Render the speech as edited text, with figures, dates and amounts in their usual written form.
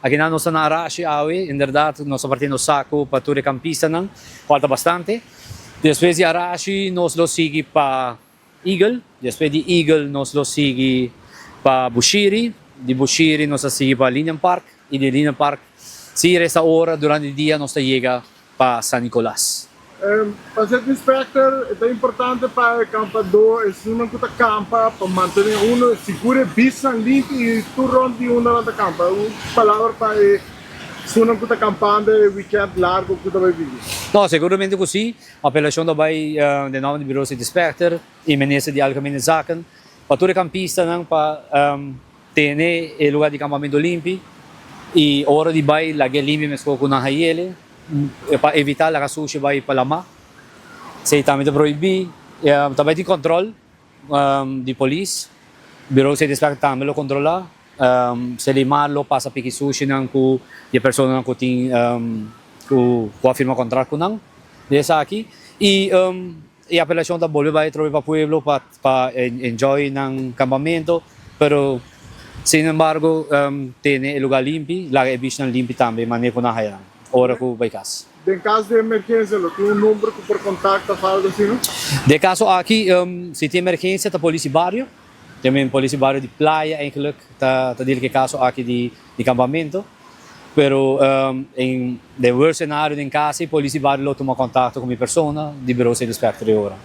aqui na nossa Arashi, em verdade, nossa partida no saco, para tudo campista, não, falta bastante. Depois de Arashi, nós lo sigue para Eagle, depois de Eagle, nós lo sigue para Bushiri, de Bushiri, nós lo sigue para Linear Park, e de Linear Park, se essa hora, durante o dia, nós chega para San Nicolás. Para ser inspector, é importante para o campador, é não que campa, para manter uno seguro, bisa, limpo e tudo onde uno na campa. Uma palavra para se não que campando, weekend largo que vai viver. No, sicuramente così, appellazione da vai de nome di bureau di inspector, e ministro di algemene zaken, para tutti i campisti, para tenere il lugar di campamento limpi, e ora di vai la che limpi mesco con una haiele, para evitar la sushi vai para la ma, se también proibì, también di control di police, bureau di inspector también lo controlla, se li malo passa per i sushi nan ku di persone nan ku tin ku firma contrato nan dessa aqui e a apelação da bolha vai trovar para pueblo para enjoy nan campamento, pero sin embargo tem lugar limpo, lá é bicho nan limpo também, mas não na raia, hora ku vai casa. Em caso de emergência, tem número que por contato fala assim, não? De caso aqui, se tem emergência, a polícia barrio. Também polícia barrio de playa, eigenlijk, tá dele que caso aqui de campamento. Pero em de worst cenário em casa, polícia barrio lo toma contato com minha persona, de bureau de inspector de hora.